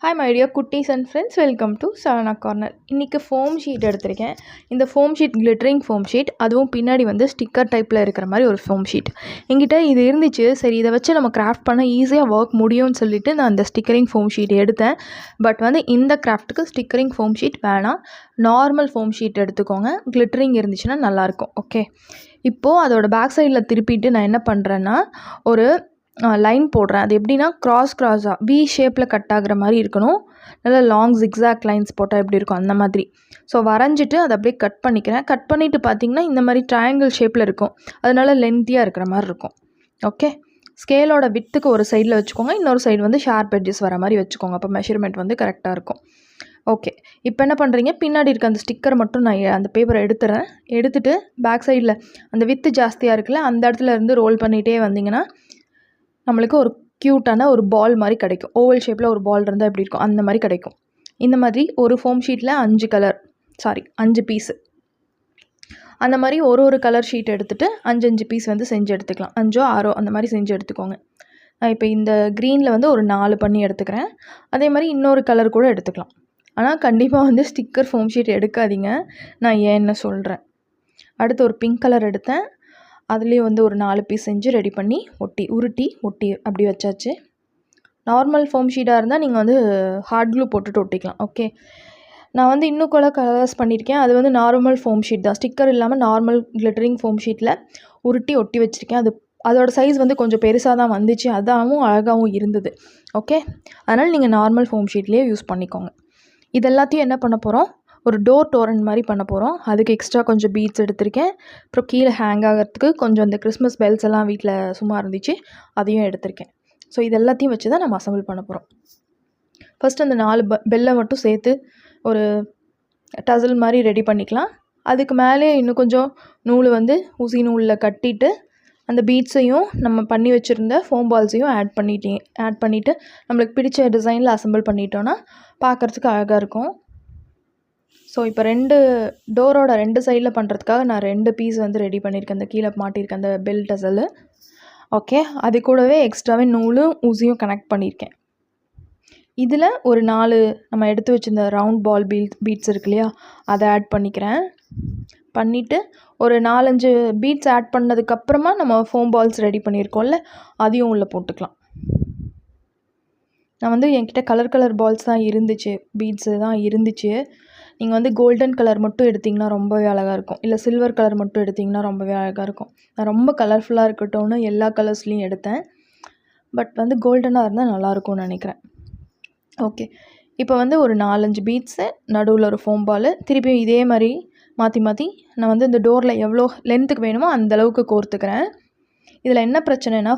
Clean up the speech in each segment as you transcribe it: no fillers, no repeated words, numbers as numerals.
Hi my dear குட்டீஸ் and friends, welcome to Saravana corner. இன்றைக்கி foam sheet எடுத்திருக்கேன். இந்த foam sheet glittering foam sheet, அதுவும் பின்னாடி வந்து ஸ்டிக்கர் டைப்பில் இருக்கிற மாதிரி ஒரு ஃபோம் ஷீட் என்கிட்ட இது இருந்துச்சு. சரி, இதை வச்சு நம்ம கிராஃப்ட் பண்ண ஈஸியாக ஒர்க் முடியும்னு சொல்லிட்டு நான் அந்த ஸ்டிக்கரிங் ஃபோம் ஷீட் எடுத்தேன். பட் வந்து இந்த கிராஃப்ட்டுக்கு ஸ்டிக்கரிங் ஃபோம் ஷீட் வேணாம், நார்மல் ஃபோம் ஷீட் எடுத்துக்கோங்க. கிளிட்டரிங் இருந்துச்சுன்னா நல்லாயிருக்கும். ஓகே, இப்போது அதோட பேக் சைடில் திருப்பிட்டு நான் என்ன பண்ணுறேன்னா ஒரு லைன் போடுறேன். அது எப்படின்னா க்ராஸாக வி ஷேப்பில் கட் ஆகிற மாதிரி இருக்கணும். நல்லா லாங் ஜிக்ஸாக் லைன்ஸ் போட்டால் எப்படி இருக்கும் அந்த மாதிரி. ஸோ வரைஞ்சிட்டு அதை அப்படியே கட் பண்ணிக்கிறேன். கட் பண்ணிவிட்டு பார்த்திங்கன்னா இந்த மாதிரி ட்ரையாங்கிள் ஷேப்பில் இருக்கும். அதனால லென்த்தியாக இருக்கிற மாதிரி இருக்கும். ஓகே, ஸ்கேலோட வித்துக்கு ஒரு சைடில் வச்சுக்கோங்க, இன்னொரு சைடு வந்து ஷார்ப் எட்ஜஸ் வர மாதிரி வச்சுக்கோங்க. அப்போ மெஷர்மெண்ட் வந்து கரெக்டாக இருக்கும். ஓகே, இப்போ என்ன பண்ணுறீங்க, பின்னாடி இருக்க அந்த ஸ்டிக்கரை மட்டும் நான் அந்த பேப்பரை எடுத்துகிட்டு பேக் சைடில் அந்த வித்து ஜாஸ்தியாக இருக்குல்ல, அந்த இடத்துல இருந்து ரோல் பண்ணிகிட்டே வந்தீங்கன்னா நம்மளுக்கு ஒரு க்யூட்டான ஒரு பால் மாதிரி கிடைக்கும். ஓவல் ஷேப்பில் ஒரு பால் இருந்தால் எப்படி இருக்கும் அந்த மாதிரி கிடைக்கும். இந்த மாதிரி ஒரு ஃபோம் ஷீட்டில் 5 பீஸு அந்த மாதிரி ஒரு கலர் ஷீட் எடுத்துகிட்டு 5 பீஸ் வந்து செஞ்சு எடுத்துக்கலாம். 5 6 அந்த மாதிரி செஞ்சு எடுத்துக்கோங்க. நான் இப்போ இந்த க்ரீனில் வந்து ஒரு 4 பண்ணி எடுத்துக்கிறேன். அதே மாதிரி இன்னொரு கலர் கூட எடுத்துக்கலாம். ஆனால் கண்டிப்பாக வந்து ஸ்டிக்கர் ஃபோம் ஷீட் எடுக்காதீங்க, நான் ஏன்னு சொல்கிறேன். அடுத்து ஒரு பிங்க் கலர் எடுத்தேன். அதுலேயும் வந்து ஒரு 4 பீஸ் செஞ்சு ரெடி பண்ணி உருட்டி ஒட்டி அப்படி வச்சாச்சு. நார்மல் ஃபோம் ஷீட்டாக இருந்தால் நீங்கள் வந்து ஹார்ட் க்ளூ போட்டுட்டு ஒட்டிக்கலாம். ஓகே, நான் வந்து இன்னும் கூட கலர்ஸ் பண்ணியிருக்கேன். அது வந்து நார்மல் ஃபோம் ஷீட் தான், ஸ்டிக்கர் இல்லாமல் நார்மல் கிளிட்டரிங் ஃபோம் ஷீட்டில் உருட்டி ஒட்டி வச்சுருக்கேன். அதோட சைஸ் வந்து கொஞ்சம் பெருசாக தான் வந்துச்சு, அதாகவும் அழகாகவும் இருந்தது. ஓகே, அதனால் நீங்கள் நார்மல் ஃபோம் ஷீட்லேயே யூஸ் பண்ணிக்கோங்க. இது எல்லாத்தையும் என்ன பண்ண போகிறோம், ஒரு டோரன் மாதிரி பண்ண போகிறோம். அதுக்கு எக்ஸ்ட்ரா கொஞ்சம் பீட்ஸ் எடுத்திருக்கேன். அப்புறம் கீழே ஹேங் ஆகிறதுக்கு கொஞ்சம் இந்த கிறிஸ்மஸ் பெல்ஸ் எல்லாம் வீட்டில் சும்மா இருந்துச்சு, அதையும் எடுத்திருக்கேன். ஸோ இது எல்லாத்தையும் வச்சு தான் நம்ம அசம்பிள் பண்ண போகிறோம். ஃபஸ்ட்டு அந்த 4 பெல்லை மட்டும் சேர்த்து ஒரு டசல் மாதிரி ரெடி பண்ணிக்கலாம். அதுக்கு மேலே இன்னும் கொஞ்சம் நூல் வந்து ஊசி நூலில் கட்டிட்டு அந்த பீட்ஸையும் நம்ம பண்ணி வச்சுருந்த ஃபோம் பால்ஸையும் ஆட் பண்ணிவிட்டு நம்மளுக்கு பிடிச்ச டிசைனில் அசம்பிள் பண்ணிட்டோன்னா பார்க்குறதுக்கு அழகாக இருக்கும். ஸோ இப்போ டோரோட 2 சைடில் பண்ணுறதுக்காக நான் 2 பீஸ் வந்து ரெடி பண்ணியிருக்கேன். அந்த கீழே மாட்டியிருக்கேன் அந்த பெல் டசலு. ஓகே, அது கூடவே எக்ஸ்ட்ராவே நூலும் ஊசியும் கனெக்ட் பண்ணியிருக்கேன். இதில் ஒரு 4 நம்ம எடுத்து வச்சுருந்த ரவுண்ட் பால் பீட்ஸ் இருக்கு இல்லையா, அதை ஆட் பண்ணிவிட்டு ஒரு 4-5 பீட்ஸ் ஆட் பண்ணதுக்கப்புறமா நம்ம ஃபோம் பால்ஸ் ரெடி பண்ணியிருக்கோம்ல, அதையும் உள்ளே போட்டுக்கலாம். நான் வந்து என்கிட்ட கலர் பால்ஸ் தான் இருந்துச்சு, பீட்ஸு தான் இருந்துச்சு. நீங்கள் வந்து கோல்டன் கலர் மட்டும் எடுத்திங்கன்னா ரொம்பவே அழகாக இருக்கும், இல்லை சில்வர் கலர் மட்டும் எடுத்திங்கன்னா ரொம்பவே அழகாக இருக்கும். நான் ரொம்ப கலர்ஃபுல்லாக இருக்கட்டும்னு எல்லா கலர்ஸ்லேயும் எடுத்தேன். பட் வந்து கோல்டனாக இருந்தால் நல்லாயிருக்கும்னு நினைக்கிறேன். ஓகே, இப்போ வந்து ஒரு 4-5 பீட்ஸு, நடுவில் ஒரு ஃபோம் பால், திருப்பியும் இதே மாதிரி மாற்றி நான் வந்து இந்த டோரில் எவ்வளோ லென்த்துக்கு வேணுமோ அந்தளவுக்கு கோர்த்துக்கிறேன். இதில் என்ன பிரச்சனைனா,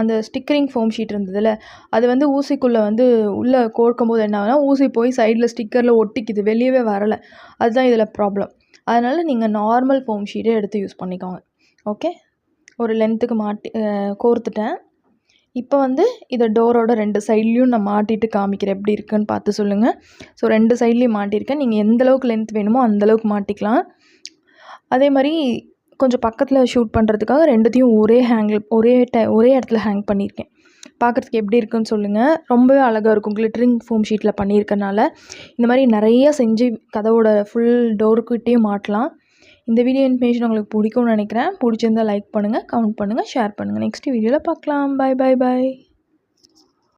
அந்த ஸ்டிக்கரிங் ஃபோம் ஷீட் இருந்ததில்ல, அது வந்து ஊசிக்குள்ளே வந்து உள்ளே கோர்க்கும் போது என்ன ஆகுனா, ஊசி போய் சைடில் ஸ்டிக்கரில் ஒட்டிக்குது, வெளியவே வரலை. அதுதான் இதில் ப்ராப்ளம். அதனால் நீங்கள் நார்மல் ஃபோம் ஷீட்டே எடுத்து யூஸ் பண்ணிக்கோங்க. ஓகே, ஒரு லென்த்துக்கு கோர்த்துட்டேன். இப்போ வந்து இதை டோரோட 2 சைட்லேயும் நான் மாட்டிட்டு காமிக்கிறேன், எப்படி இருக்குன்னு பார்த்து சொல்லுங்கள். ஸோ 2 சைட்லேயும் மாட்டியிருக்கேன். நீங்கள் எந்தளவுக்கு லென்த் வேணுமோ அந்தளவுக்கு மாட்டிக்கலாம். அதே மாதிரி கொஞ்சம் பக்கத்தில் ஷூட் பண்ணுறதுக்காக 2த்தையும் ஒரே இடத்துல ஹேங் பண்ணியிருக்கேன். பார்க்குறதுக்கு எப்படி இருக்குன்னு சொல்லுங்கள். ரொம்பவே அழகாக இருக்கும், கிளிட்டரிங் ஃபோம் ஷீட்டில் பண்ணியிருக்கனால. இந்த மாதிரி நிறைய செஞ்சு கதவோட ஃபுல் டோருக்கிட்டேயும் மாட்டலாம். இந்த வீடியோ இன்ஃபர்மேஷன் உங்களுக்கு பிடிக்கும்னு நினைக்கிறேன். பிடிச்சிருந்தால் லைக் பண்ணுங்கள், கமெண்ட் பண்ணுங்கள், ஷேர் பண்ணுங்கள். நெக்ஸ்ட் வீடியோவில் பார்க்கலாம். பாய்.